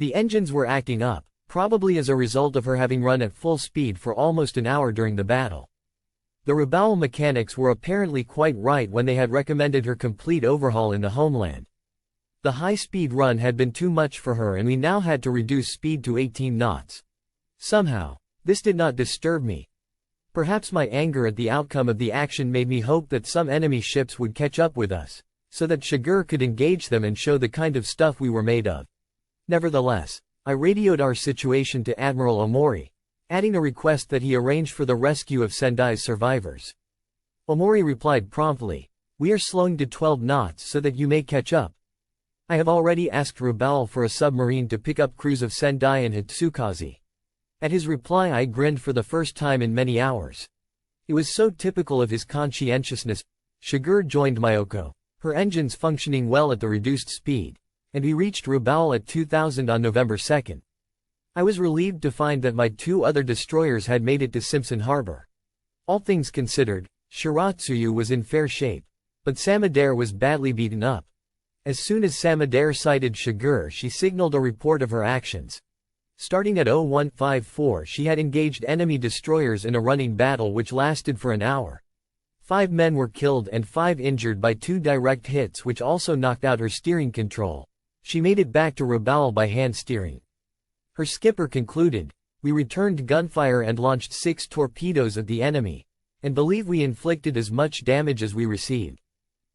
The engines were acting up, probably as a result of her having run at full speed for almost an hour during the battle. The Rabaul mechanics were apparently quite right when they had recommended her complete overhaul in the homeland. The high-speed run had been too much for her and we now had to reduce speed to 18 knots. Somehow, this did not disturb me. Perhaps my anger at the outcome of the action made me hope that some enemy ships would catch up with us, so that Shiger could engage them and show the kind of stuff we were made of. Nevertheless, I radioed our situation to Admiral Omori, adding a request that he arrange for the rescue of Sendai's survivors. Omori replied promptly, "We are slowing to 12 knots so that you may catch up. I have already asked Rabaul for a submarine to pick up crews of Sendai and Hitsukaze." At his reply I grinned for the first time in many hours. It was so typical of his conscientiousness. Shiger joined Myoko, her engines functioning well at the reduced speed, and we reached Rabaul at 2000 on November 2nd. I was relieved to find that my 2 other destroyers had made it to Simpson Harbor. All things considered, Shiratsuyu was in fair shape, but Samadare was badly beaten up. As soon as Samadare sighted Shiger, she signaled a report of her actions. Starting at 0154, she had engaged enemy destroyers in a running battle which lasted for an hour. 5 men were killed and 5 injured by 2 direct hits which also knocked out her steering control. She made it back to Rabaul by hand steering. Her skipper concluded, "We returned gunfire and launched 6 torpedoes at the enemy, and believe we inflicted as much damage as we received."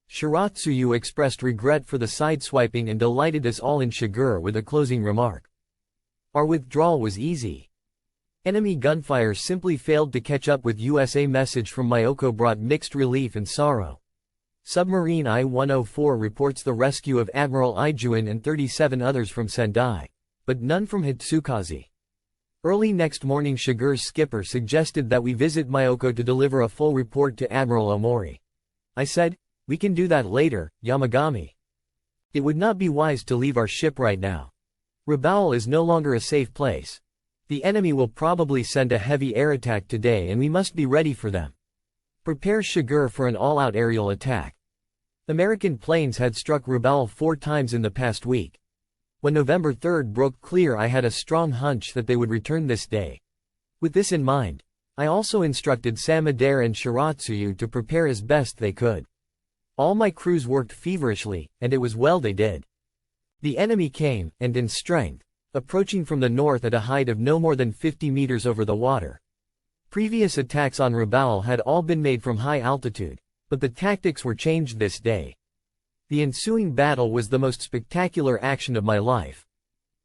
Shiratsuyu expressed regret for the sideswiping and delighted us all in Shiger with a closing remark. Our withdrawal was easy. Enemy gunfire simply failed to catch up with USA. Message from Myoko brought mixed relief and sorrow. Submarine I-104 reports the rescue of Admiral IJN and 37 others from Sendai, but none from Hitsukaze. Early next morning Shiger's skipper suggested that we visit Myoko to deliver a full report to Admiral Omori. I said, "We can do that later, Yamagami. It would not be wise to leave our ship right now. Rabaul is no longer a safe place. The enemy will probably send a heavy air attack today and we must be ready for them. Prepare Shiger for an all-out aerial attack." American planes had struck Rabaul 4 times in the past week. When November 3rd broke clear, I had a strong hunch that they would return this day. With this in mind, I also instructed Samadare and Shiratsuyu to prepare as best they could. All my crews worked feverishly, and it was well they did. The enemy came, and in strength, approaching from the north at a height of no more than 50 meters over the water. Previous attacks on Rabaul had all been made from high altitude, but the tactics were changed this day. The ensuing battle was the most spectacular action of my life.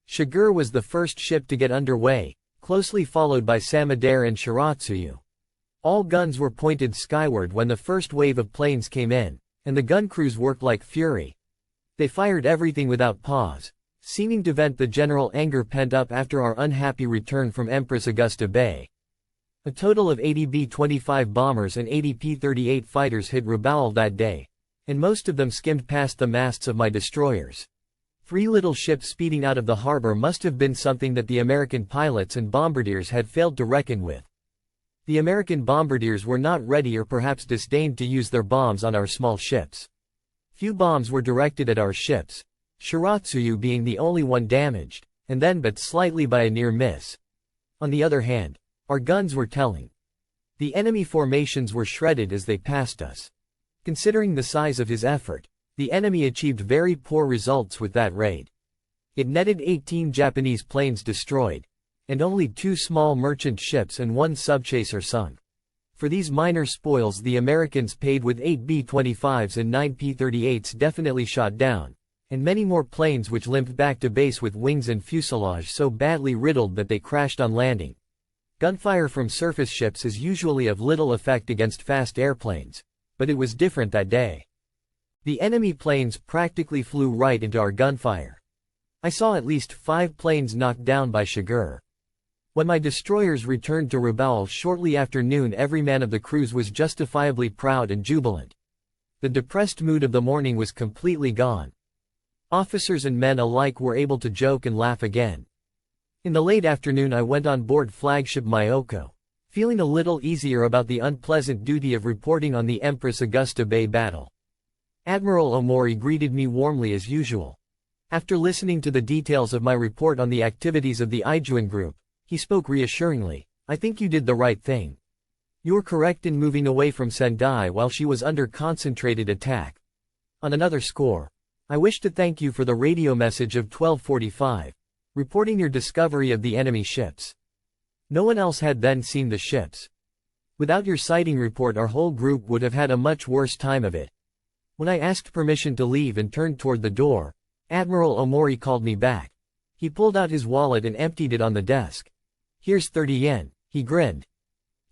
Shiger was the first ship to get underway, closely followed by Samadare and Shiratsuyu. All guns were pointed skyward when the first wave of planes came in, and the gun crews worked like fury. They fired everything without pause, seeming to vent the general anger pent up after our unhappy return from Empress Augusta Bay. A total of 80 B-25 bombers and 80 P-38 fighters hit Rabaul that day, and most of them skimmed past the masts of my destroyers. 3 little ships speeding out of the harbor must have been something that the American pilots and bombardiers had failed to reckon with. The American bombardiers were not ready or perhaps disdained to use their bombs on our small ships. Few bombs were directed at our ships, Shiratsuyu being the only one damaged, and then but slightly by a near miss. On the other hand, our guns were telling. The enemy formations were shredded as they passed us. Considering the size of his effort, the enemy achieved very poor results with that raid. It netted 18 Japanese planes destroyed, and only 2 small merchant ships and 1 subchaser sunk. For these minor spoils the Americans paid with 8 B-25s and 9 P-38s definitely shot down, and many more planes which limped back to base with wings and fuselage so badly riddled that they crashed on landing. Gunfire from surface ships is usually of little effect against fast airplanes, but it was different that day. The enemy planes practically flew right into our gunfire. I saw at least 5 planes knocked down by Shiger. When my destroyers returned to Rabaul shortly after noon, every man of the crews was justifiably proud and jubilant. The depressed mood of the morning was completely gone. Officers and men alike were able to joke and laugh again. In the late afternoon I went on board flagship Myoko, feeling a little easier about the unpleasant duty of reporting on the Empress Augusta Bay battle. Admiral Omori greeted me warmly as usual. After listening to the details of my report on the activities of the IJN group, he spoke reassuringly. I think you did the right thing. You were correct in moving away from Sendai while she was under concentrated attack. On another score, I wish to thank you for the radio message of 12:45, reporting your discovery of the enemy ships. No one else had then seen the ships. Without your sighting report, our whole group would have had a much worse time of it. When I asked permission to leave and turned toward the door, Admiral Omori called me back. He pulled out his wallet and emptied it on the desk. Here's 30 yen, he grinned.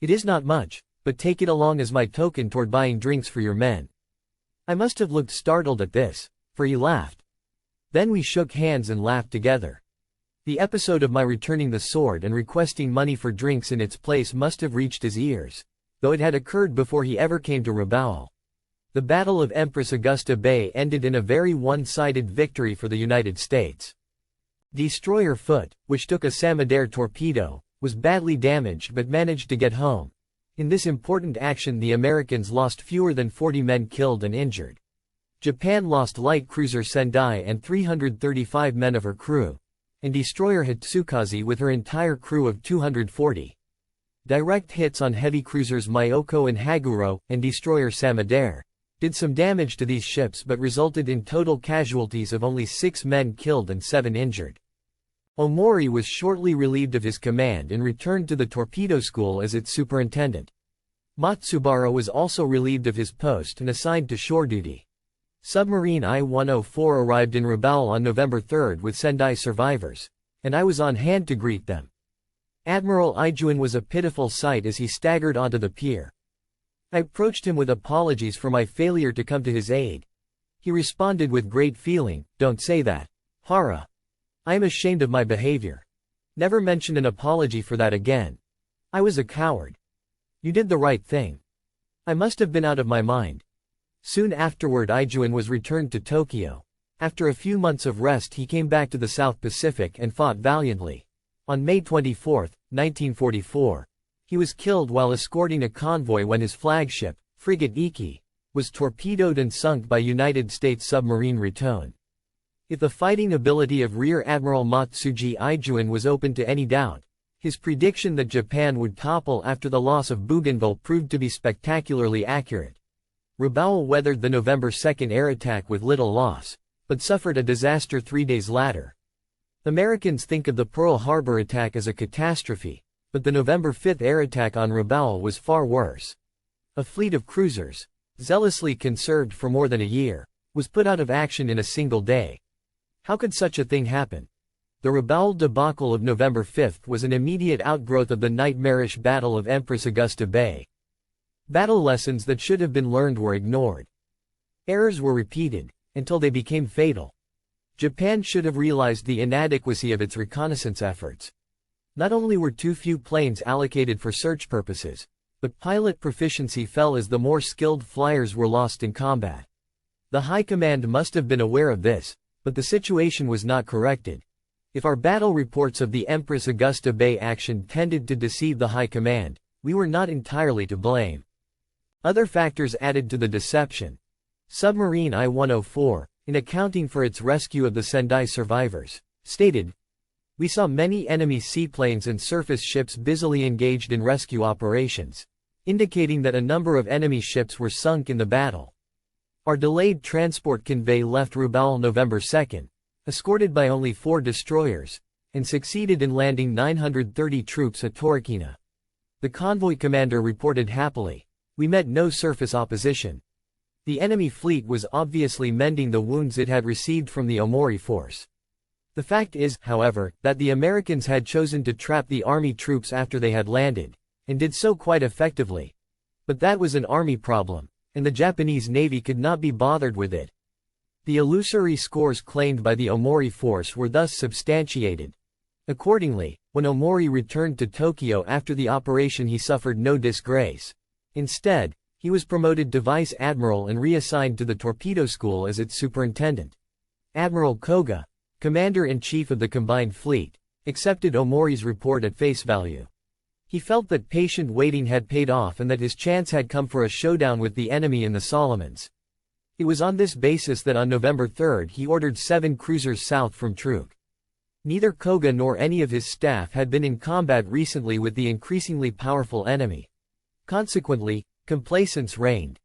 It is not much, but take it along as my token toward buying drinks for your men. I must have looked startled at this, for he laughed. Then we shook hands and laughed together. The episode of my returning the sword and requesting money for drinks in its place must have reached his ears, though it had occurred before he ever came to Rabaul. The Battle of Empress Augusta Bay ended in a very one-sided victory for the United States. Destroyer Foot, which took a Samadare torpedo, was badly damaged but managed to get home. In this important action the Americans lost fewer than 40 men killed and injured. Japan lost light cruiser Sendai and 335 men of her crew, and destroyer Hitsukaze with her entire crew of 240. Direct hits on heavy cruisers Myoko and Haguro, and destroyer Samadare, did some damage to these ships but resulted in total casualties of only 6 men killed and 7 injured. Omori was shortly relieved of his command and returned to the torpedo school as its superintendent. Matsubara was also relieved of his post and assigned to shore duty. Submarine I-104 arrived in Rabaul on November 3 with Sendai survivors, and I was on hand to greet them. Admiral IJN was a pitiful sight as he staggered onto the pier. I approached him with apologies for my failure to come to his aid. He responded with great feeling, "Don't say that, Hara. I am ashamed of my behavior. Never mention an apology for that again. I was a coward. You did the right thing. I must have been out of my mind." Soon afterward IJN was returned to Tokyo. After a few months of rest he came back to the South Pacific and fought valiantly. On May 24, 1944, he was killed while escorting a convoy when his flagship, frigate Iki, was torpedoed and sunk by United States submarine Raton. If the fighting ability of Rear Admiral Matsuji IJN was open to any doubt, his prediction that Japan would topple after the loss of Bougainville proved to be spectacularly accurate. Rabaul weathered the November 2 air attack with little loss, but suffered a disaster 3 days later. Americans think of the Pearl Harbor attack as a catastrophe, but the November 5 air attack on Rabaul was far worse. A fleet of cruisers, zealously conserved for more than a year, was put out of action in a single day. How could such a thing happen? The Rabaul debacle of November 5 was an immediate outgrowth of the nightmarish Battle of Empress Augusta Bay. Battle lessons that should have been learned were ignored. Errors were repeated, until they became fatal. Japan should have realized the inadequacy of its reconnaissance efforts. Not only were too few planes allocated for search purposes, but pilot proficiency fell as the more skilled flyers were lost in combat. The High Command must have been aware of this, but the situation was not corrected. If our battle reports of the Empress Augusta Bay action tended to deceive the High Command, we were not entirely to blame. Other factors added to the deception. Submarine I-104, in accounting for its rescue of the Sendai survivors, stated, "We saw many enemy seaplanes and surface ships busily engaged in rescue operations, indicating that a number of enemy ships were sunk in the battle. Our delayed transport convoy left Rabaul November 2, escorted by only 4 destroyers, and succeeded in landing 930 troops at Torikina. The convoy commander reported happily, 'We met no surface opposition.' The enemy fleet was obviously mending the wounds it had received from the Omori force. The fact is, however, that the Americans had chosen to trap the army troops after they had landed, and did so quite effectively. But that was an army problem, and the Japanese Navy could not be bothered with it. The illusory scores claimed by the Omori force were thus substantiated. Accordingly, when Omori returned to Tokyo after the operation he suffered no disgrace. Instead, he was promoted to vice admiral and reassigned to the torpedo school as its superintendent. Admiral Koga, commander-in-chief of the combined fleet, accepted Omori's report at face value. He felt that patient waiting had paid off and that his chance had come for a showdown with the enemy in the Solomons. It was on this basis that on November 3 he ordered 7 cruisers south from Truk. Neither Koga nor any of his staff had been in combat recently with the increasingly powerful enemy. Consequently, complacence reigned.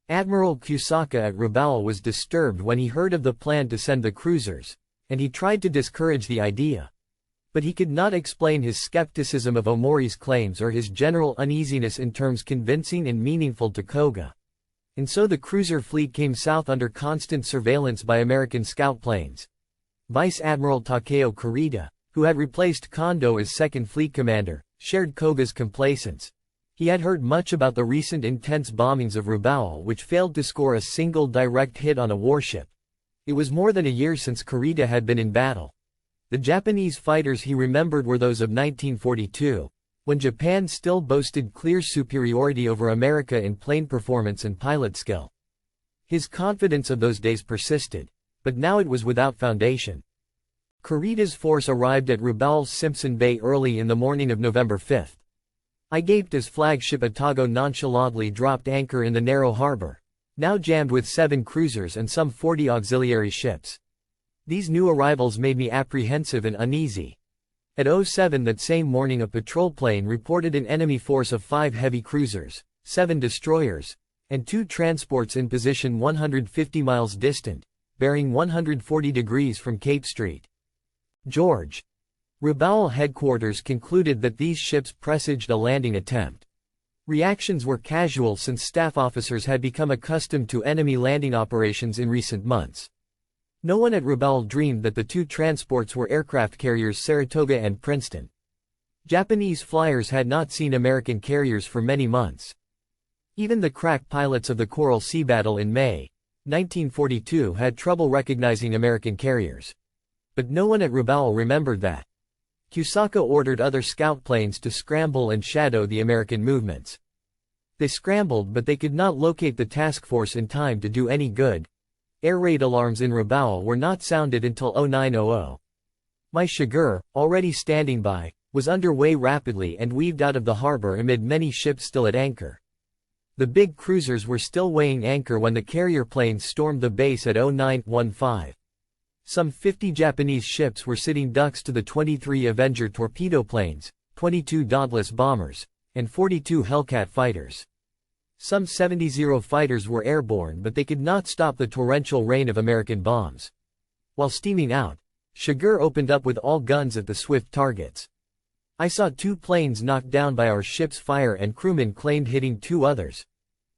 Admiral Kusaka at Rabaul was disturbed when he heard of the plan to send the cruisers, and he tried to discourage the idea. But he could not explain his skepticism of Omori's claims or his general uneasiness in terms convincing and meaningful to Koga. And so the cruiser fleet came south under constant surveillance by American scout planes. Vice Admiral Takeo Kurita, who had replaced Kondo as second fleet commander, shared Koga's complacence. He had heard much about the recent intense bombings of Rabaul which failed to score a single direct hit on a warship. It was more than a year since Kurita had been in battle. The Japanese fighters he remembered were those of 1942, when Japan still boasted clear superiority over America in plane performance and pilot skill. His confidence of those days persisted, but now it was without foundation. Kurita's force arrived at Rabaul's Simpson Bay early in the morning of November 5. I gaped as flagship Atago nonchalantly dropped anchor in the narrow harbor, now jammed with 7 cruisers and some 40 auxiliary ships. These new arrivals made me apprehensive and uneasy. At 07 that same morning a patrol plane reported an enemy force of 5 heavy cruisers, 7 destroyers, and 2 transports in position 150 miles distant, bearing 140 degrees from Cape Street. George. Rabaul headquarters concluded that these ships presaged a landing attempt. Reactions were casual since staff officers had become accustomed to enemy landing operations in recent months. No one at Rabaul dreamed that the 2 transports were aircraft carriers Saratoga and Princeton. Japanese flyers had not seen American carriers for many months. Even the crack pilots of the Coral Sea battle in May 1942 had trouble recognizing American carriers. But no one at Rabaul remembered that. Kusaka ordered other scout planes to scramble and shadow the American movements. They scrambled but they could not locate the task force in time to do any good. Air raid alarms in Rabaul were not sounded until 0900. My Shigur, already standing by, was underway rapidly and weaved out of the harbor amid many ships still at anchor. The big cruisers were still weighing anchor when the carrier planes stormed the base at 0915. Some 50 Japanese ships were sitting ducks to the 23 Avenger torpedo planes, 22 Dauntless bombers, and 42 Hellcat fighters. Some 70 fighters were airborne but they could not stop the torrential rain of American bombs. While steaming out, Shigur opened up with all guns at the swift targets. I saw 2 planes knocked down by our ship's fire and crewmen claimed hitting 2 others.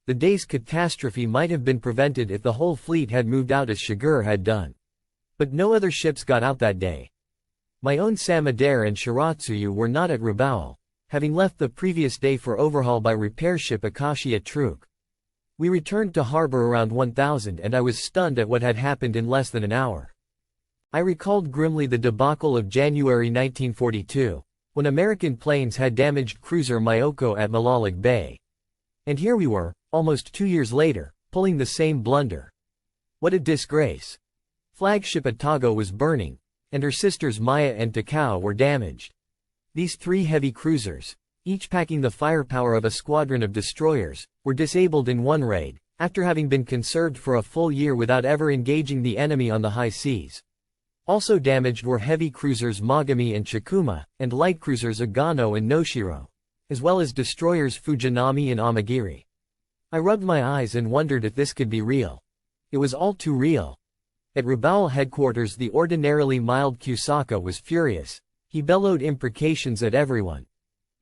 The day's catastrophe might have been prevented if the whole fleet had moved out as Shigur had done. But no other ships got out that day. My own Samadare and Shiratsuyu were not at Rabaul, having left the previous day for overhaul by repair ship Akashi at Truk. We returned to harbor around 1000 and I was stunned at what had happened in less than an hour. I recalled grimly the debacle of January 1942, when American planes had damaged cruiser Myoko at Malalag Bay. And here we were, almost 2 years later, pulling the same blunder. What a disgrace. Flagship Atago was burning, and her sisters Maya and Takao were damaged. These 3 heavy cruisers, each packing the firepower of a squadron of destroyers, were disabled in one raid, after having been conserved for a full year without ever engaging the enemy on the high seas. Also damaged were heavy cruisers Mogami and Chikuma, and light cruisers Agano and Noshiro, as well as destroyers Fujinami and Amagiri. I rubbed my eyes and wondered if this could be real. It was all too real. At Rabaul headquarters the ordinarily mild Kusaka was furious. He bellowed imprecations at everyone.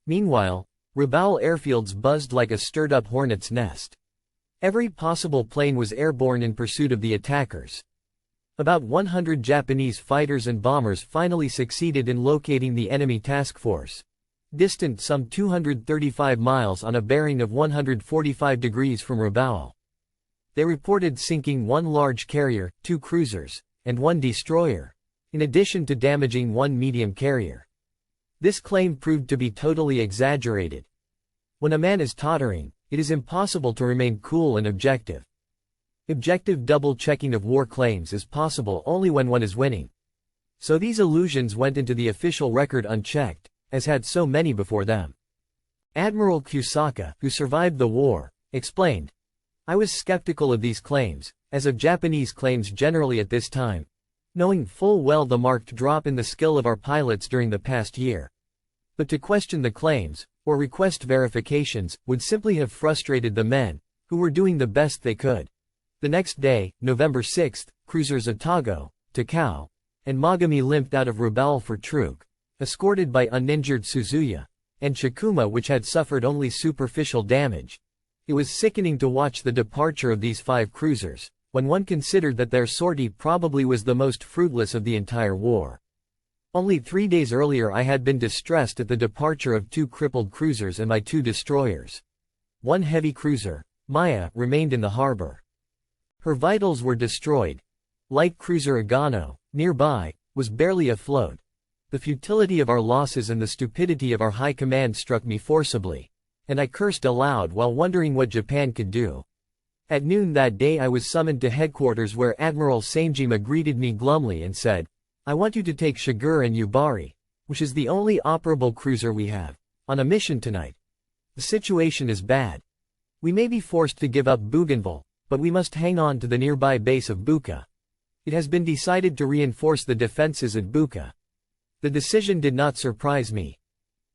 Meanwhile, Rabaul airfields buzzed like a stirred-up hornet's nest. Every possible plane was airborne in pursuit of the attackers. About 100 Japanese fighters and bombers finally succeeded in locating the enemy task force, distant some 235 miles on a bearing of 145 degrees from Rabaul. They reported sinking 1 large carrier, 2 cruisers, and 1 destroyer, in addition to damaging 1 medium carrier. This claim proved to be totally exaggerated. When a man is tottering, it is impossible to remain cool and objective. Objective double-checking of war claims is possible only when one is winning. So these illusions went into the official record unchecked, as had so many before them. Admiral Kusaka, who survived the war, explained, I was skeptical of these claims, as of Japanese claims generally at this time, knowing full well the marked drop in the skill of our pilots during the past year. But to question the claims, or request verifications, would simply have frustrated the men, who were doing the best they could. The next day, November 6, cruisers Otago, Takao, and Mogami limped out of Rabaul for Truk, escorted by uninjured Suzuya and Chikuma, which had suffered only superficial damage. It was sickening to watch the departure of these 5 cruisers, when one considered that their sortie probably was the most fruitless of the entire war. Only 3 days earlier I had been distressed at the departure of 2 crippled cruisers and my 2 destroyers. One heavy cruiser, Maya, remained in the harbor. Her vitals were destroyed. Light cruiser Agano, nearby, was barely afloat. The futility of our losses and the stupidity of our high command struck me forcibly, and I cursed aloud while wondering what Japan could do. At noon that day I was summoned to headquarters, where Admiral Sanjima greeted me glumly and said, "I want you to take Shigur and Yubari, which is the only operable cruiser we have, on a mission tonight. The situation is bad. We may be forced to give up Bougainville, but we must hang on to the nearby base of Buka. It has been decided to reinforce the defenses at Buka." The decision did not surprise me.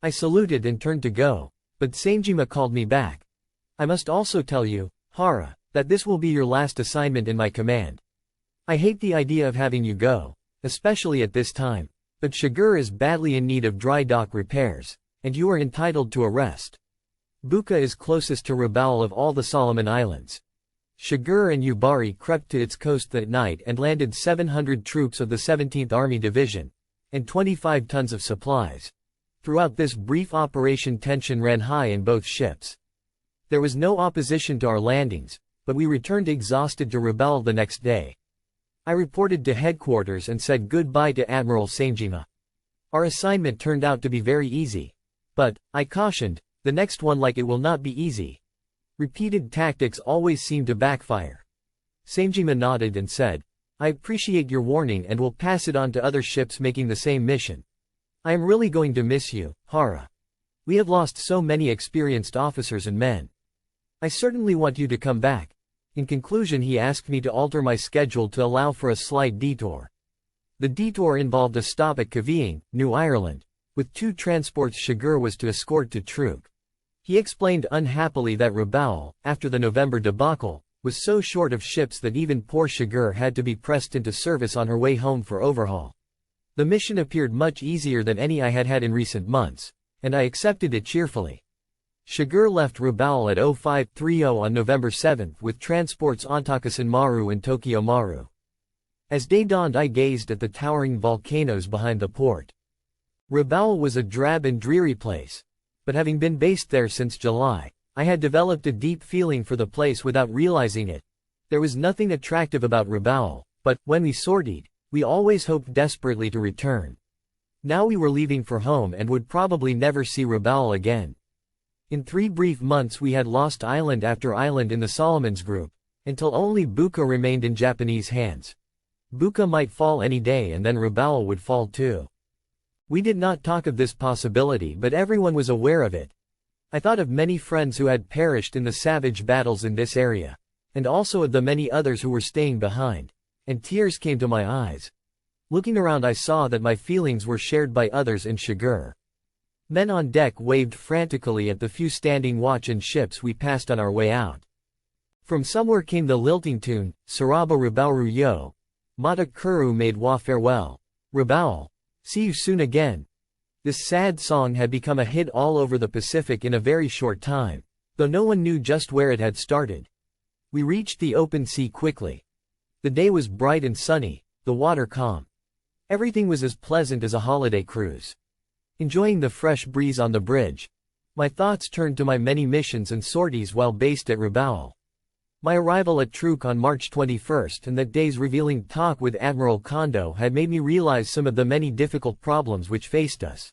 I saluted and turned to go, but Sanjima called me back. "I must also tell you, Hara, that this will be your last assignment in my command. I hate the idea of having you go, especially at this time, but Shigur is badly in need of dry dock repairs, and you are entitled to a rest. Buka is closest to Rabaul of all the Solomon Islands." Shigur and Yubari crept to its coast that night and landed 700 troops of the 17th Army Division, and 25 tons of supplies. Throughout this brief operation tension ran high in both ships. There was no opposition to our landings, but we returned exhausted to Rabaul the next day. I reported to headquarters and said goodbye to Admiral Sanjima. Our assignment turned out to be very easy. But, I cautioned, the next one like it will not be easy. Repeated tactics always seem to backfire. Sanjima nodded and said, "I appreciate your warning and will pass it on to other ships making the same mission. I am really going to miss you, Hara. We have lost so many experienced officers and men. I certainly want you to come back." In conclusion, he asked me to alter my schedule to allow for a slight detour. The detour involved a stop at Kavieng, New Ireland, with 2 transports Shigur was to escort to Truk. He explained unhappily that Rabaul, after the November debacle, was so short of ships that even poor Shigur had to be pressed into service on her way home for overhaul. The mission appeared much easier than any I had had in recent months, and I accepted it cheerfully. Shigur left Rabaul at 0530 on November 7 with transports Ontakasan Maru and Tokyo Maru. As day dawned I gazed at the towering volcanoes behind the port. Rabaul was a drab and dreary place, but having been based there since July, I had developed a deep feeling for the place without realizing it. There was nothing attractive about Rabaul, but, when we sortied, we always hoped desperately to return. Now we were leaving for home and would probably never see Rabaul again. In 3 brief months we had lost island after island in the Solomons group, until only Buka remained in Japanese hands. Buka might fall any day and then Rabaul would fall too. We did not talk of this possibility, but everyone was aware of it. I thought of many friends who had perished in the savage battles in this area, and also of the many others who were staying behind, and tears came to my eyes. Looking around I saw that my feelings were shared by others in Shigur. Men on deck waved frantically at the few standing watch in ships we passed on our way out. From somewhere came the lilting tune, Saraba Rabauru Yo. Mata Kuru made wa farewell. Rabaul. See you soon again. This sad song had become a hit all over the Pacific in a very short time, though no one knew just where it had started. We reached the open sea quickly. The day was bright and sunny, the water calm. Everything was as pleasant as a holiday cruise. Enjoying the fresh breeze on the bridge, my thoughts turned to my many missions and sorties while based at Rabaul. My arrival at Truk on March 21 and that day's revealing talk with Admiral Kondo had made me realize some of the many difficult problems which faced us.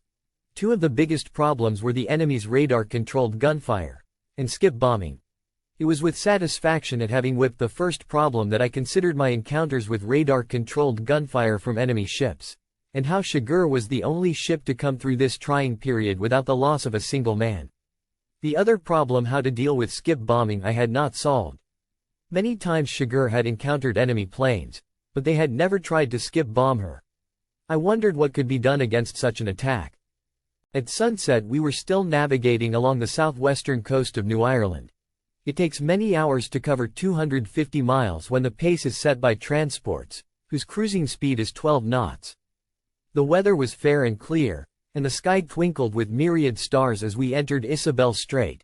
2 of the biggest problems were the enemy's radar-controlled gunfire and skip bombing. It was with satisfaction at having whipped the first problem that I considered my encounters with radar-controlled gunfire from enemy ships, and how Shigur was the only ship to come through this trying period without the loss of a single man. The other problem, how to deal with skip bombing, I had not solved. Many times Shiger had encountered enemy planes, but they had never tried to skip bomb her. I wondered what could be done against such an attack. At sunset we were still navigating along the southwestern coast of New Ireland. It takes many hours to cover 250 miles when the pace is set by transports, whose cruising speed is 12 knots. The weather was fair and clear, and the sky twinkled with myriad stars as we entered Isabel Strait.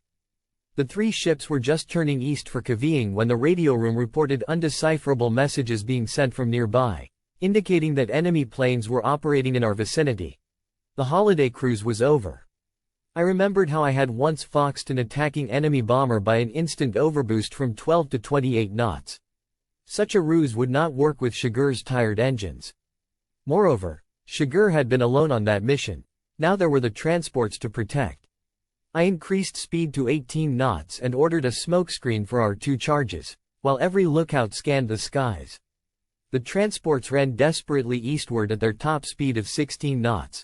The three ships were just turning east for Cavite when the radio room reported undecipherable messages being sent from nearby, indicating that enemy planes were operating in our vicinity. The holiday cruise was over. I remembered how I had once foxed an attacking enemy bomber by an instant overboost from 12 to 28 knots. Such a ruse would not work with Shiger's tired engines. Moreover, Shiger had been alone on that mission. Now there were the transports to protect. I increased speed to 18 knots and ordered a smokescreen for our two charges, while every lookout scanned the skies. The transports ran desperately eastward at their top speed of 16 knots.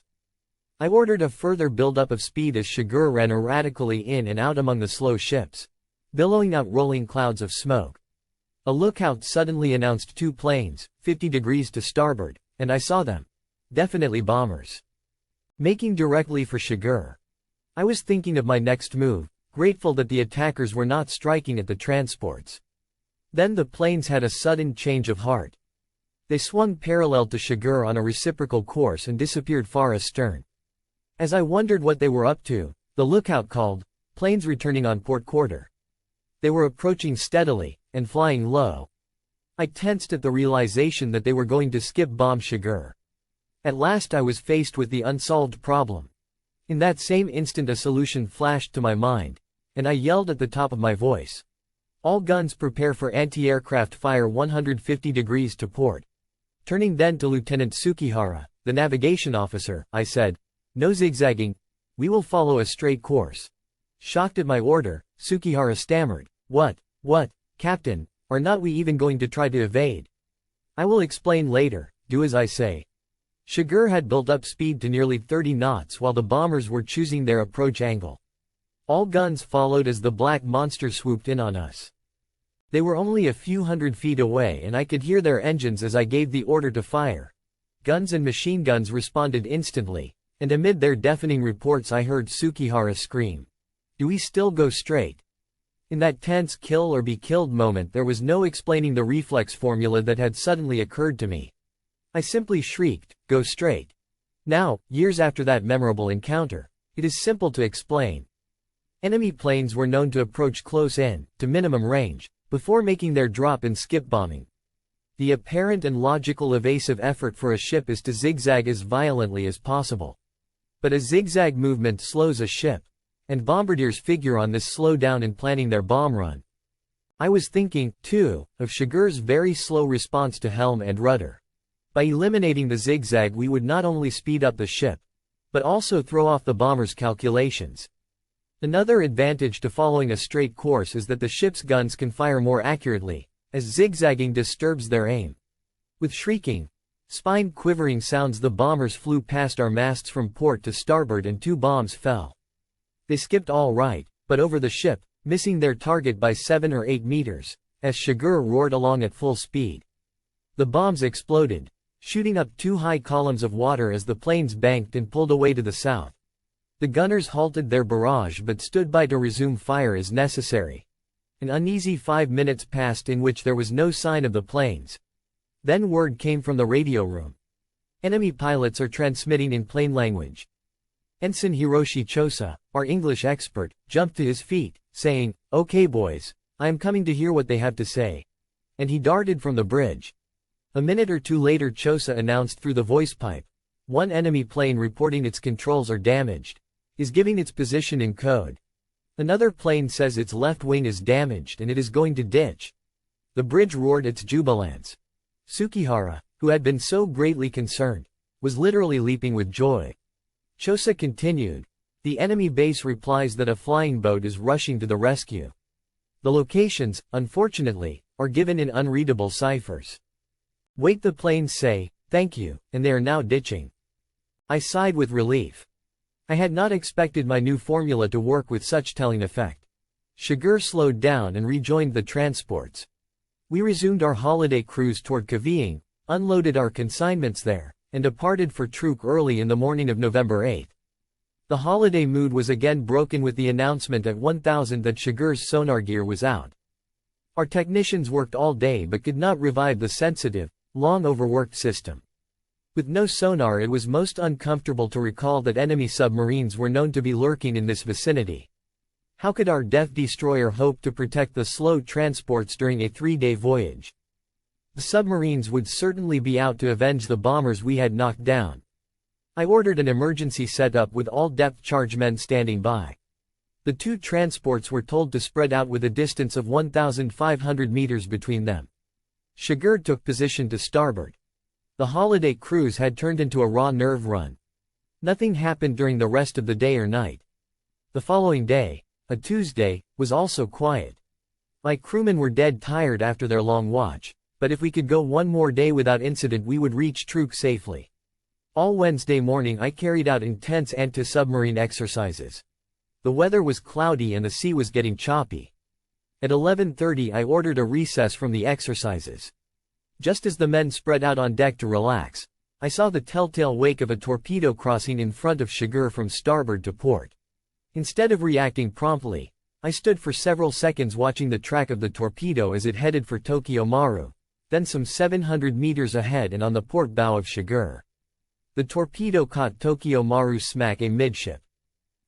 I ordered a further buildup of speed as Shiger ran erratically in and out among the slow ships, billowing out rolling clouds of smoke. A lookout suddenly announced two planes, 50 degrees to starboard, and I saw them. Definitely bombers. Making directly for Shiger. I was thinking of my next move, grateful that the attackers were not striking at the transports. Then the planes had a sudden change of heart. They swung parallel to Shiger on a reciprocal course and disappeared far astern. As I wondered what they were up to, the lookout called, "Planes returning on port quarter." They were approaching steadily, and flying low. I tensed at the realization that they were going to skip bomb Shiger. At last I was faced with the unsolved problem. In that same instant a solution flashed to my mind, and I yelled at the top of my voice. "All guns prepare for anti-aircraft fire 150 degrees to port." Turning then to Lieutenant Tsukihara, the navigation officer, I said, "No zigzagging, we will follow a straight course." Shocked at my order, Tsukihara stammered, What, Captain, are not we even going to try to evade?" "I will explain later, do as I say." Shiger had built up speed to nearly 30 knots while the bombers were choosing their approach angle. All guns followed as the black monster swooped in on us. They were only a few hundred feet away and I could hear their engines as I gave the order to fire. Guns and machine guns responded instantly, and amid their deafening reports I heard Tsukihara scream, "Do we still go straight?" In that tense kill or be killed moment there was no explaining the reflex formula that had suddenly occurred to me. I simply shrieked, "Go straight." Now, years after that memorable encounter, it is simple to explain. Enemy planes were known to approach close in, to minimum range, before making their drop and skip bombing. The apparent and logical evasive effort for a ship is to zigzag as violently as possible. But a zigzag movement slows a ship, and bombardiers figure on this slowdown in planning their bomb run. I was thinking, too, of Shiger's very slow response to helm and rudder. By eliminating the zigzag we would not only speed up the ship, but also throw off the bomber's calculations. Another advantage to following a straight course is that the ship's guns can fire more accurately, as zigzagging disturbs their aim. With shrieking, spine-quivering sounds the bombers flew past our masts from port to starboard and two bombs fell. They skipped all right, but over the ship, missing their target by 7 or 8 meters, as Shiger roared along at full speed. The bombs exploded, shooting up 2 high columns of water as the planes banked and pulled away to the south. The gunners halted their barrage but stood by to resume fire as necessary. An uneasy 5 minutes passed in which there was no sign of the planes. Then word came from the radio room. Enemy pilots are transmitting in plain language. Ensign Hiroshi Chosa, our English expert, jumped to his feet, saying, "Okay boys, I am coming to hear what they have to say." And he darted from the bridge. A minute or two later Chosa announced through the voice pipe, "One enemy plane reporting its controls are damaged. Is giving its position in code. Another plane says its left wing is damaged and it is going to ditch." The bridge roared its jubilance. Tsukihara, who had been so greatly concerned, was literally leaping with joy. Chosa continued, "The enemy base replies that a flying boat is rushing to the rescue. The locations, unfortunately, are given in unreadable ciphers. Wait, the planes say, thank you, and they are now ditching." I sighed with relief. I had not expected my new formula to work with such telling effect. Shiger slowed down and rejoined the transports. We resumed our holiday cruise toward Kavieng, unloaded our consignments there, and departed for Truk early in the morning of November 8. The holiday mood was again broken with the announcement at 1000 that Shigur's sonar gear was out. Our technicians worked all day but could not revive the sensitive, long overworked system. With no sonar, it was most uncomfortable to recall that enemy submarines were known to be lurking in this vicinity. How could our Death Destroyer hope to protect the slow transports during a 3-day voyage? The submarines would certainly be out to avenge the bombers we had knocked down. I ordered an emergency setup with all depth charge men standing by. The two transports were told to spread out with a distance of 1,500 meters between them. Shigur took position to starboard. The holiday cruise had turned into a raw nerve run. Nothing happened during the rest of the day or night. The following day, a Tuesday, was also quiet. My crewmen were dead tired after their long watch, but if we could go one more day without incident we would reach Truk safely. All Wednesday morning I carried out intense anti-submarine exercises. The weather was cloudy and the sea was getting choppy. At 11:30 I ordered a recess from the exercises. Just as the men spread out on deck to relax, I saw the telltale wake of a torpedo crossing in front of Shigur from starboard to port. Instead of reacting promptly, I stood for several seconds watching the track of the torpedo as it headed for Tokyo Maru, then some 700 meters ahead and on the port bow of Shigur. The torpedo caught Tokyo Maru smack amidship.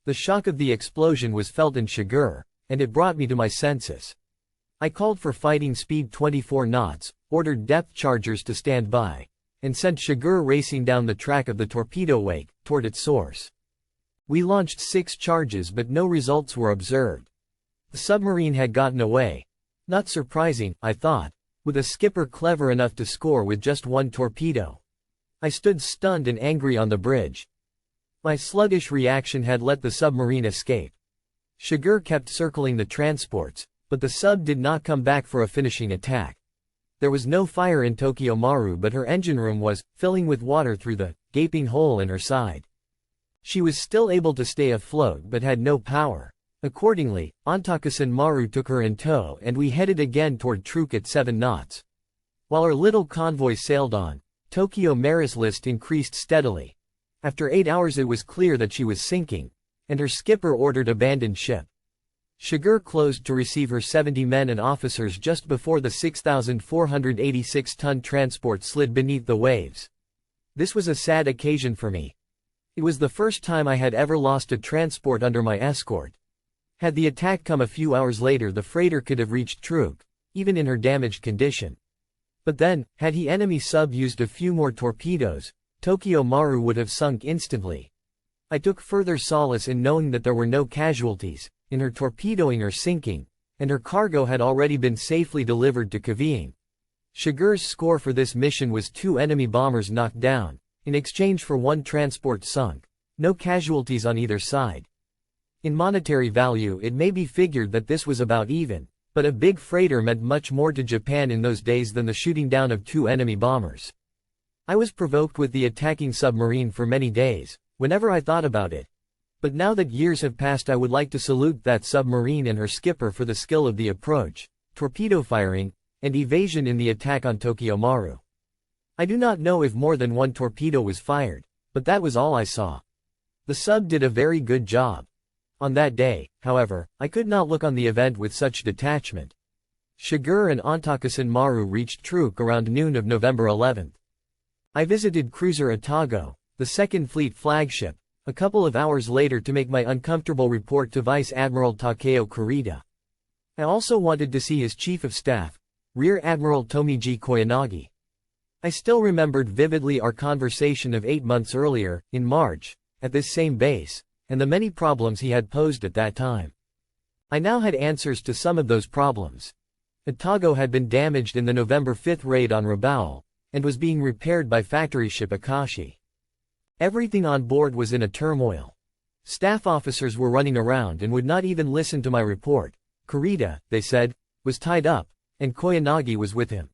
The shock of the explosion was felt in Shigur, and it brought me to my senses. I called for fighting speed 24 knots, ordered depth chargers to stand by, and sent Shigur racing down the track of the torpedo wake, toward its source. We launched 6 charges but no results were observed. The submarine had gotten away. Not surprising, I thought, with a skipper clever enough to score with just 1 torpedo. I stood stunned and angry on the bridge. My sluggish reaction had let the submarine escape. Shigur kept circling the transports, but the sub did not come back for a finishing attack. There was no fire in Tokyo Maru but her engine room was, filling with water through the gaping hole in her side. She was still able to stay afloat but had no power. Accordingly, Ontakusen Maru took her in tow and we headed again toward Truk at 7 knots. While our little convoy sailed on, Tokyo Maru's list increased steadily. After 8 hours it was clear that she was sinking, and her skipper ordered abandoned ship. Shigur closed to receive her 70 men and officers just before the 6,486-ton transport slid beneath the waves. This was a sad occasion for me. It was the first time I had ever lost a transport under my escort. Had the attack come a few hours later the freighter could have reached Truk, even in her damaged condition. But then, had the enemy sub used a few more torpedoes, Tokyo Maru would have sunk instantly. I took further solace in knowing that there were no casualties, in her torpedoing or sinking, and her cargo had already been safely delivered to Kavieng. Shigur's score for this mission was 2 enemy bombers knocked down, in exchange for 1 transport sunk, no casualties on either side. In monetary value it may be figured that this was about even, but a big freighter meant much more to Japan in those days than the shooting down of 2 enemy bombers. I was provoked with the attacking submarine for many days, whenever I thought about it. But now that years have passed I would like to salute that submarine and her skipper for the skill of the approach, torpedo firing, and evasion in the attack on Tokyo Maru. I do not know if more than 1 torpedo was fired, but that was all I saw. The sub did a very good job. On that day, however, I could not look on the event with such detachment. Shigur and Ontakusen Maru reached Truk around noon of November 11th. I visited cruiser Atago, the 2nd Fleet flagship, a couple of hours later to make my uncomfortable report to Vice Admiral Takeo Kurita. I also wanted to see his Chief of Staff, Rear Admiral Tomiji Koyanagi. I still remembered vividly our conversation of 8 months earlier, in March, at this same base, and the many problems he had posed at that time. I now had answers to some of those problems. Atago had been damaged in the November 5th raid on Rabaul, and was being repaired by factory ship Akashi. Everything on board was in a turmoil. Staff officers were running around and would not even listen to my report. Kurita, they said, was tied up, and Koyanagi was with him.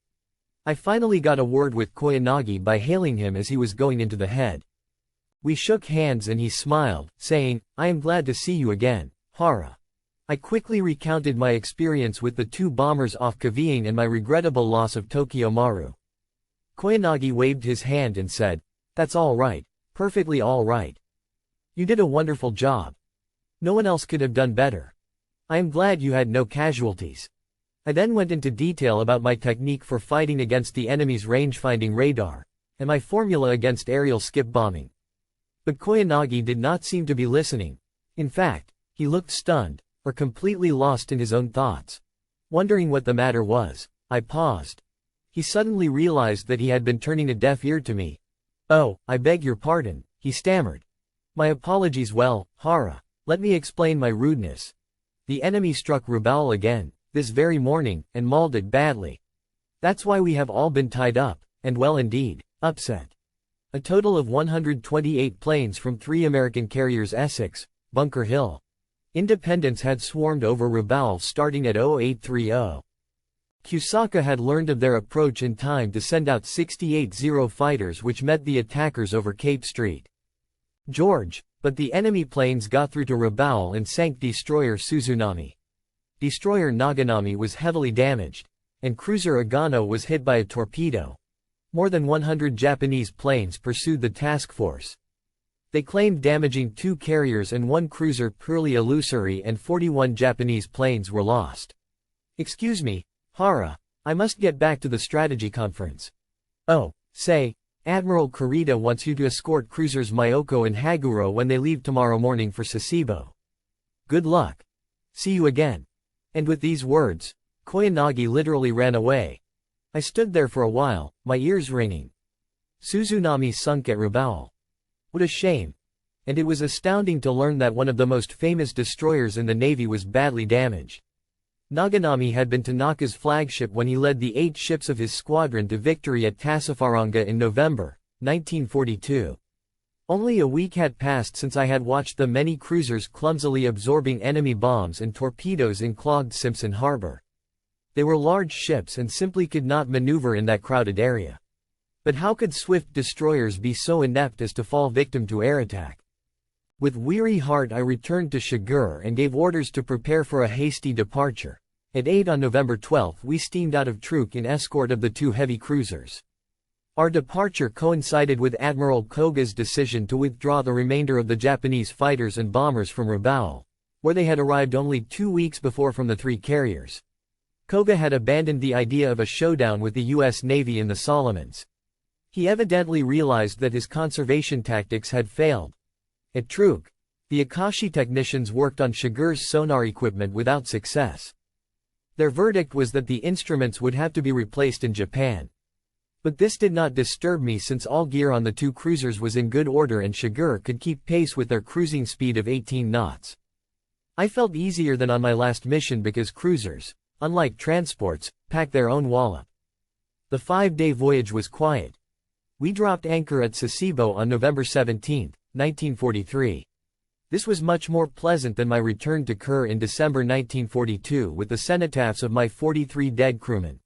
I finally got a word with Koyanagi by hailing him as he was going into the head. We shook hands and he smiled, saying, "I am glad to see you again, Hara." I quickly recounted my experience with the 2 bombers off Kavine and my regrettable loss of Tokyo Maru. Koyanagi waved his hand and said, "That's all right, perfectly all right. You did a wonderful job. No one else could have done better. I am glad you had no casualties." I then went into detail about my technique for fighting against the enemy's range-finding radar, and my formula against aerial skip bombing. But Koyanagi did not seem to be listening. In fact, he looked stunned, or completely lost in his own thoughts. Wondering what the matter was, I paused. He suddenly realized that he had been turning a deaf ear to me. "Oh, I beg your pardon," he stammered. "My apologies. Well, Hara, let me explain my rudeness. The enemy struck Rabaul again, this very morning, and mauled it badly. That's why we have all been tied up, and well indeed, upset. A total of 128 planes from 3 American carriers Essex, Bunker Hill, Independence had swarmed over Rabaul starting at 0830. Kusaka had learned of their approach in time to send out 68 Zero fighters which met the attackers over Cape Street. George, but the enemy planes got through to Rabaul and sank destroyer Suzunami. Destroyer Naganami was heavily damaged, and cruiser Agano was hit by a torpedo. More than 100 Japanese planes pursued the task force. They claimed damaging 2 carriers and 1 cruiser purely illusory, and 41 Japanese planes were lost. Excuse me, Hara, I must get back to the strategy conference. Oh, say, Admiral Kurita wants you to escort cruisers Myoko and Haguro when they leave tomorrow morning for Sasebo. Good luck. See you again." And with these words, Koyanagi literally ran away. I stood there for a while, my ears ringing. Suzunami sunk at Rabaul. What a shame. And it was astounding to learn that one of the most famous destroyers in the Navy was badly damaged. Naganami had been Tanaka's flagship when he led the 8 ships of his squadron to victory at Tassafaronga in November, 1942. Only a week had passed since I had watched the many cruisers clumsily absorbing enemy bombs and torpedoes in clogged Simpson Harbor. They were large ships and simply could not maneuver in that crowded area. But how could swift destroyers be so inept as to fall victim to air attack? With weary heart I returned to Shigur and gave orders to prepare for a hasty departure. At 8 on November 12 we steamed out of Truk in escort of the 2 heavy cruisers. Our departure coincided with Admiral Koga's decision to withdraw the remainder of the Japanese fighters and bombers from Rabaul, where they had arrived only 2 weeks before from the 3 carriers. Koga had abandoned the idea of a showdown with the U.S. Navy in the Solomons. He evidently realized that his conservation tactics had failed. At Truk, the Akashi technicians worked on Shigur's sonar equipment without success. Their verdict was that the instruments would have to be replaced in Japan. But this did not disturb me since all gear on the 2 cruisers was in good order and Shigur could keep pace with their cruising speed of 18 knots. I felt easier than on my last mission because cruisers, unlike transports, pack their own wallop. The 5-day voyage was quiet. We dropped anchor at Sasebo on November 17, 1943. This was much more pleasant than my return to Kure in December 1942 with the cenotaphs of my 43 dead crewmen.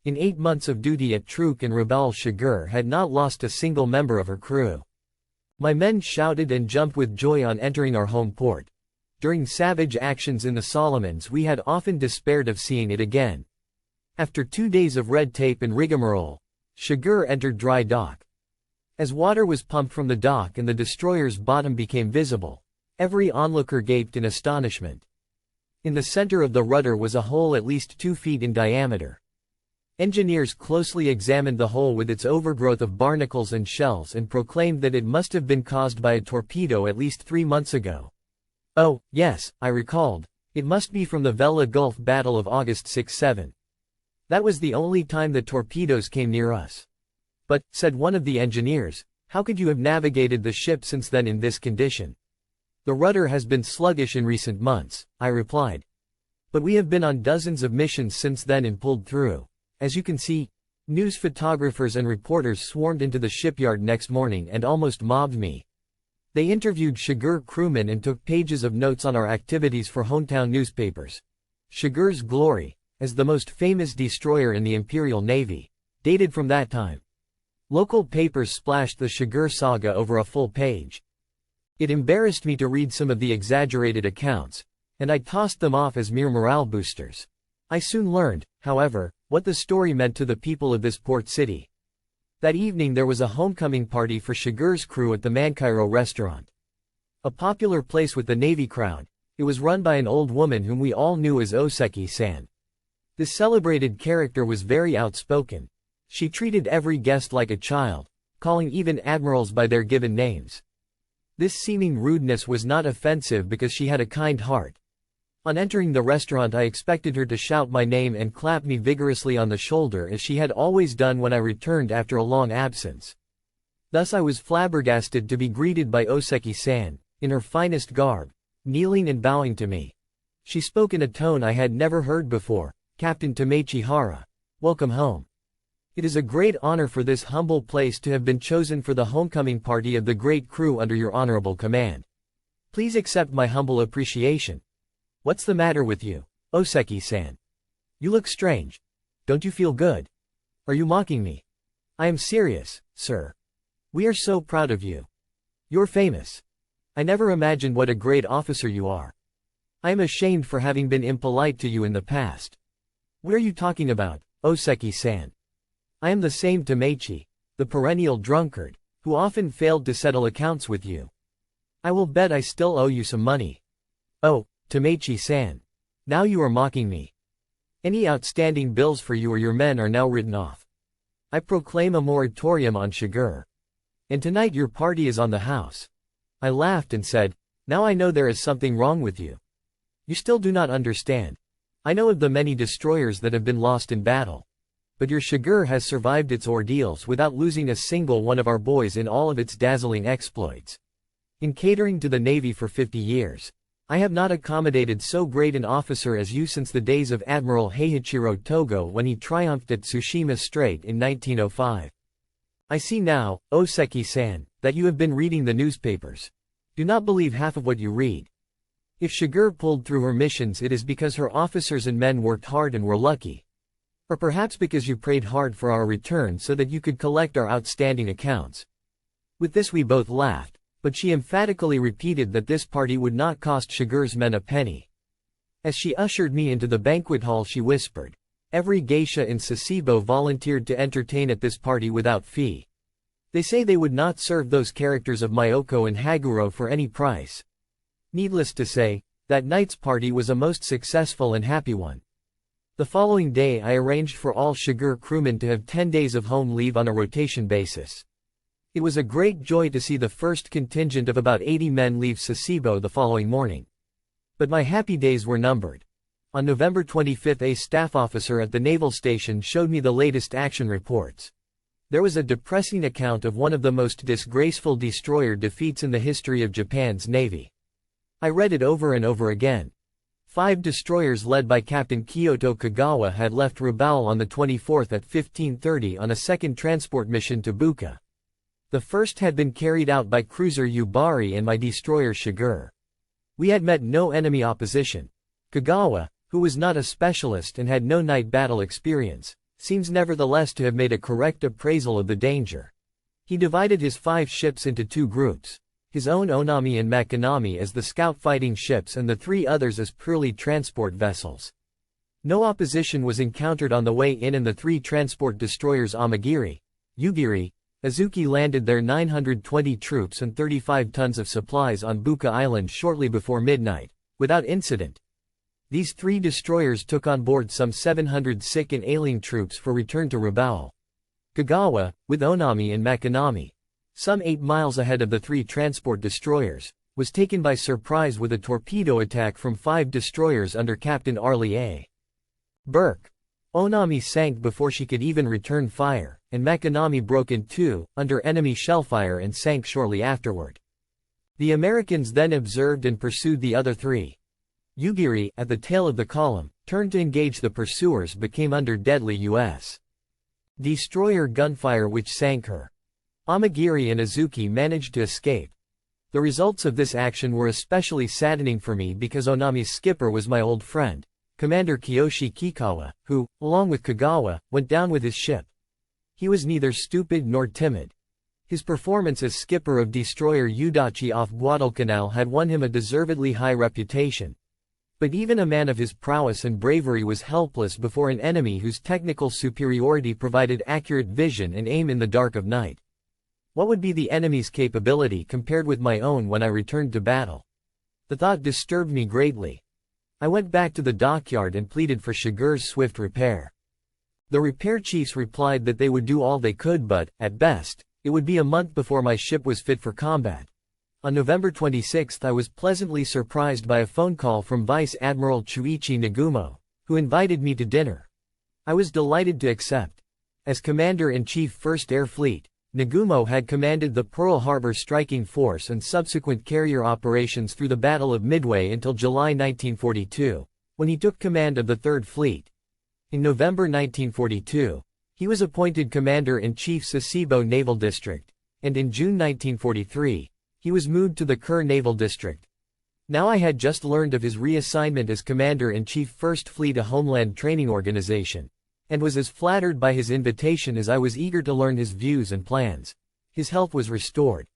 In 8 months of duty at Truk and Rabaul, Shigur had not lost a single member of her crew. My men shouted and jumped with joy on entering our home port. During savage actions in the Solomons we had often despaired of seeing it again. After 2 days of red tape and rigmarole, Shigur entered dry dock. As water was pumped from the dock and the destroyer's bottom became visible, every onlooker gaped in astonishment. In the center of the rudder was a hole at least 2 feet in diameter. Engineers closely examined the hole with its overgrowth of barnacles and shells and proclaimed that it must have been caused by a torpedo at least 3 months ago. Oh, yes, I recalled, it must be from the Vella Gulf Battle of August 6-7. That was the only time that torpedoes came near us. But, said one of the engineers, how could you have navigated the ship since then in this condition? The rudder has been sluggish in recent months, I replied. But we have been on dozens of missions since then and pulled through. As you can see, news photographers and reporters swarmed into the shipyard next morning and almost mobbed me. They interviewed Shigur crewmen and took pages of notes on our activities for hometown newspapers. Shigur's glory, as the most famous destroyer in the Imperial Navy, dated from that time. Local papers splashed the Shigur saga over a full page. It embarrassed me to read some of the exaggerated accounts, and I tossed them off as mere morale boosters. I soon learned, however, what the story meant to the people of this port city. That evening there was a homecoming party for Shigeru's crew at the Mankairo restaurant. A popular place with the Navy crowd, it was run by an old woman whom we all knew as Oseki-san. This celebrated character was very outspoken. She treated every guest like a child, calling even admirals by their given names. This seeming rudeness was not offensive because she had a kind heart. On entering the restaurant I expected her to shout my name and clap me vigorously on the shoulder as she had always done when I returned after a long absence. Thus I was flabbergasted to be greeted by Oseki-san, in her finest garb, kneeling and bowing to me. She spoke in a tone I had never heard before. "Captain Tamechi Hara. Welcome home. It is a great honor for this humble place to have been chosen for the homecoming party of the great crew under your honorable command. Please accept my humble appreciation." "What's the matter with you, Oseki-san? You look strange. Don't you feel good? Are you mocking me?" "I am serious, sir. We are so proud of you. You're famous. I never imagined what a great officer you are. I am ashamed for having been impolite to you in the past." "What are you talking about, Oseki-san? I am the same Tamechi, the perennial drunkard, who often failed to settle accounts with you. I will bet I still owe you some money." "Oh, Tamechi-san. Now you are mocking me. Any outstanding bills for you or your men are now written off. I proclaim a moratorium on Shigeru. And tonight your party is on the house." I laughed and said, "Now I know there is something wrong with you. You still do not understand. I know of the many destroyers that have been lost in battle. But your Shigeru has survived its ordeals without losing a single one of our boys in all of its dazzling exploits. In catering to the Navy for 50 years, I have not accommodated so great an officer as you since the days of Admiral Heiichiro Togo when he triumphed at Tsushima Strait in 1905. I see now, Oseki-san, that you have been reading the newspapers. Do not believe half of what you read. If Shigeru pulled through her missions, it is because her officers and men worked hard and were lucky. Or perhaps because you prayed hard for our return so that you could collect our outstanding accounts." With this we both laughed, but she emphatically repeated that this party would not cost Shigeru's men a penny. As she ushered me into the banquet hall she whispered, "Every geisha in Sasebo volunteered to entertain at this party without fee. They say they would not serve those characters of Myoko and Haguro for any price." Needless to say, that night's party was a most successful and happy one. The following day I arranged for all Shigeru crewmen to have 10 days of home leave on a rotation basis. It was a great joy to see the first contingent of about 80 men leave Sasebo the following morning. But my happy days were numbered. On November 25 a staff officer at the naval station showed me the latest action reports. There was a depressing account of one of the most disgraceful destroyer defeats in the history of Japan's Navy. I read it over and over again. 5 destroyers led by Captain Kyoto Kagawa had left Rabaul on the 24th at 15:30 on a second transport mission to Buka. The first had been carried out by cruiser Yubari and my destroyer Shigeru. We had met no enemy opposition. Kagawa, who was not a specialist and had no night battle experience, seems nevertheless to have made a correct appraisal of the danger. He divided his 5 ships into 2 groups, his own Onami and Makinami as the scout fighting ships and the 3 others as purely transport vessels. No opposition was encountered on the way in and the 3 transport destroyers Amagiri, Yugiri, Azuki landed their 920 troops and 35 tons of supplies on Buka Island shortly before midnight, without incident. These 3 destroyers took on board some 700 sick and ailing troops for return to Rabaul. Kagawa, with Onami and Makinami, some 8 miles ahead of the 3 transport destroyers, was taken by surprise with a torpedo attack from 5 destroyers under Captain Arlie A. Burke. Onami sank before she could even return fire, and Makinami broke in 2, under enemy shellfire and sank shortly afterward. The Americans then observed and pursued the other 3. Yugiri, at the tail of the column, turned to engage the pursuers but came under deadly U.S. destroyer gunfire which sank her. Amagiri and Azuki managed to escape. The results of this action were especially saddening for me because Onami's skipper was my old friend, Commander Kiyoshi Kikawa, who, along with Kagawa, went down with his ship. He was neither stupid nor timid. His performance as skipper of destroyer Udachi off Guadalcanal had won him a deservedly high reputation. But even a man of his prowess and bravery was helpless before an enemy whose technical superiority provided accurate vision and aim in the dark of night. What would be the enemy's capability compared with my own when I returned to battle? The thought disturbed me greatly. I went back to the dockyard and pleaded for Shigur's swift repair. The repair chiefs replied that they would do all they could, but, at best, it would be a month before my ship was fit for combat. On November 26 I was pleasantly surprised by a phone call from Vice Admiral Chuichi Nagumo, who invited me to dinner. I was delighted to accept. As Commander-in-Chief 1st Air Fleet, Nagumo had commanded the Pearl Harbor Striking Force and subsequent carrier operations through the Battle of Midway until July 1942, when he took command of the Third Fleet. In November 1942, he was appointed Commander-in-Chief Sasebo Naval District, and in June 1943, he was moved to the Kure Naval District. Now I had just learned of his reassignment as Commander-in-Chief 1st Fleet, a homeland training organization, and was as flattered by his invitation as I was eager to learn his views and plans. His health was restored.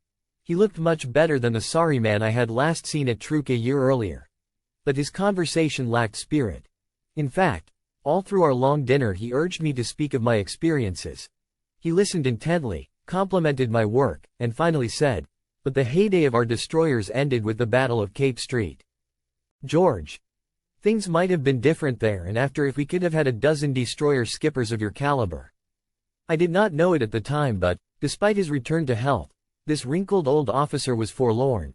He looked much better than the sorry man I had last seen at Truk a year earlier. But his conversation lacked spirit. In fact, all through our long dinner he urged me to speak of my experiences. He listened intently, complimented my work, and finally said, "But the heyday of our destroyers ended with the Battle of Cape Street. George. Things might have been different there and after if we could have had a dozen destroyer skippers of your caliber." I did not know it at the time, but, despite his return to health, this wrinkled old officer was forlorn.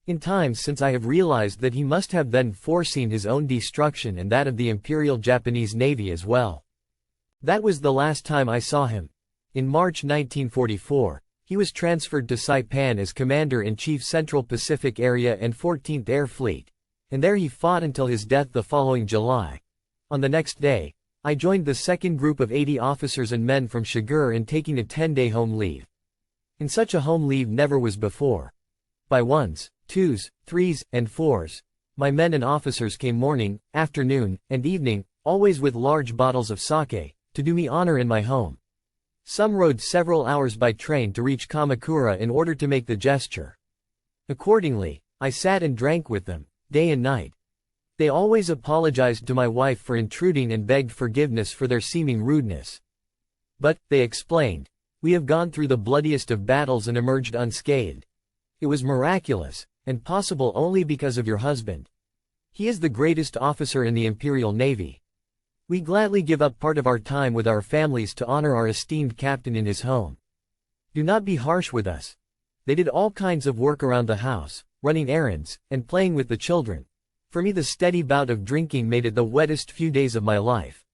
In times since I have realized that he must have then foreseen his own destruction and that of the Imperial Japanese Navy as well. That was the last time I saw him. In March 1944, he was transferred to Saipan as Commander-in-Chief Central Pacific Area and 14th Air Fleet, and there he fought until his death the following July. On the next day, I joined the second group of 80 officers and men from Shigur in taking a 10-day home leave. In such a home leave never was before. By ones, twos, threes, and fours, my men and officers came morning, afternoon, and evening, always with large bottles of sake, to do me honor in my home. Some rode several hours by train to reach Kamakura in order to make the gesture. Accordingly, I sat and drank with them, day and night. They always apologized to my wife for intruding and begged forgiveness for their seeming rudeness. But, they explained, we have gone through the bloodiest of battles and emerged unscathed. It was miraculous, and possible only because of your husband. He is the greatest officer in the Imperial Navy. We gladly give up part of our time with our families to honor our esteemed captain in his home. Do not be harsh with us. They did all kinds of work around the house, running errands, and playing with the children. For me the steady bout of drinking made it the wettest few days of my life.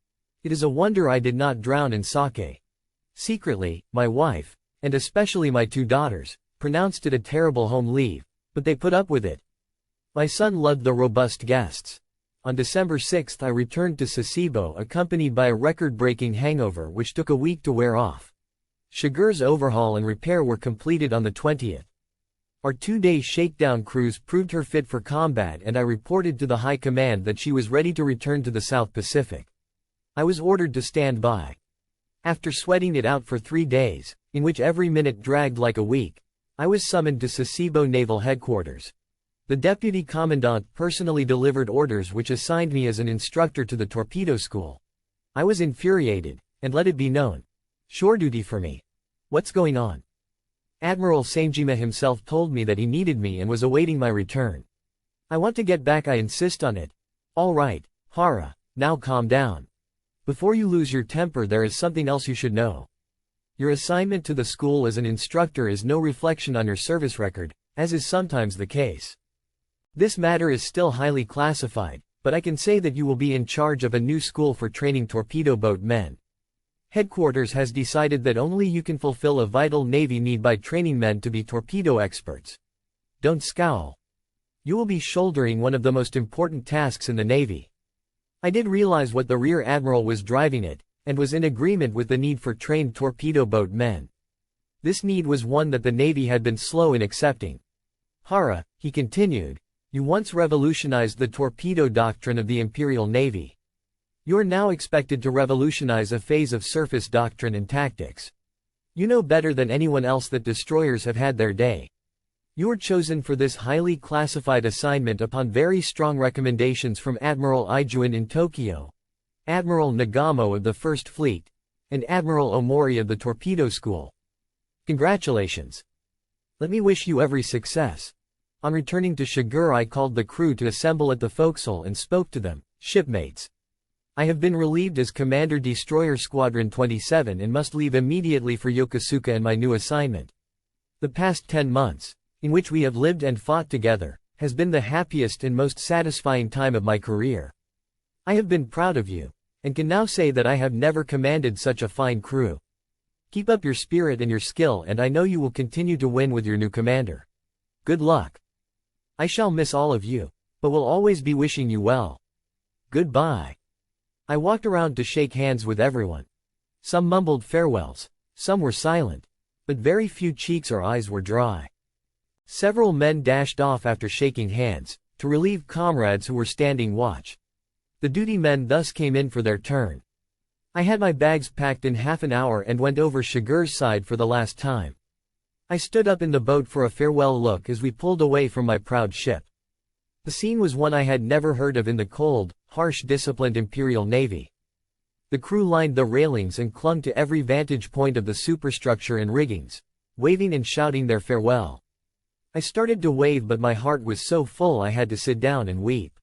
It is a wonder I did not drown in sake. Secretly, my wife, and especially my two daughters, pronounced it a terrible home leave, but they put up with it. My son loved the robust guests. On December 6 I returned to Sasebo accompanied by a record-breaking hangover which took a week to wear off. Shigur's overhaul and repair were completed on the 20th. Our 2-day shakedown cruise proved her fit for combat and I reported to the High Command that she was ready to return to the South Pacific. I was ordered to stand by. After sweating it out for 3 days, in which every minute dragged like a week, I was summoned to Sasebo Naval Headquarters. The Deputy Commandant personally delivered orders which assigned me as an instructor to the torpedo school. I was infuriated, and let it be known. Shore duty for me. What's going on? Admiral Sanjima himself told me that he needed me and was awaiting my return. I want to get back, I insist on it. All right, Hara, now calm down. Before you lose your temper, there is something else you should know. Your assignment to the school as an instructor is no reflection on your service record, as is sometimes the case. This matter is still highly classified, but I can say that you will be in charge of a new school for training torpedo boat men. Headquarters has decided that only you can fulfill a vital Navy need by training men to be torpedo experts. Don't scowl. You will be shouldering one of the most important tasks in the Navy. I did realize what the Rear Admiral was driving at, and was in agreement with the need for trained torpedo boat men. This need was one that the Navy had been slow in accepting. Hara, he continued, you once revolutionized the torpedo doctrine of the Imperial Navy. You are now expected to revolutionize a phase of surface doctrine and tactics. You know better than anyone else that destroyers have had their day. You were chosen for this highly classified assignment upon very strong recommendations from Admiral IJN in Tokyo, Admiral Nagamo of the First Fleet, and Admiral Omori of the Torpedo School. Congratulations. Let me wish you every success. On returning to Shigur, I called the crew to assemble at the forecastle and spoke to them. Shipmates, I have been relieved as Commander Destroyer Squadron 27 and must leave immediately for Yokosuka and my new assignment. The past 10 months, in which we have lived and fought together, has been the happiest and most satisfying time of my career. I have been proud of you, and can now say that I have never commanded such a fine crew. Keep up your spirit and your skill, and I know you will continue to win with your new commander. Good luck. I shall miss all of you, but will always be wishing you well. Goodbye. I walked around to shake hands with everyone. Some mumbled farewells, some were silent, but very few cheeks or eyes were dry. Several men dashed off after shaking hands, to relieve comrades who were standing watch. The duty men thus came in for their turn. I had my bags packed in half an hour and went over Shigur's side for the last time. I stood up in the boat for a farewell look as we pulled away from my proud ship. The scene was one I had never heard of in the cold, harsh disciplined Imperial Navy. The crew lined the railings and clung to every vantage point of the superstructure and riggings, waving and shouting their farewell. I started to wave, but my heart was so full I had to sit down and weep.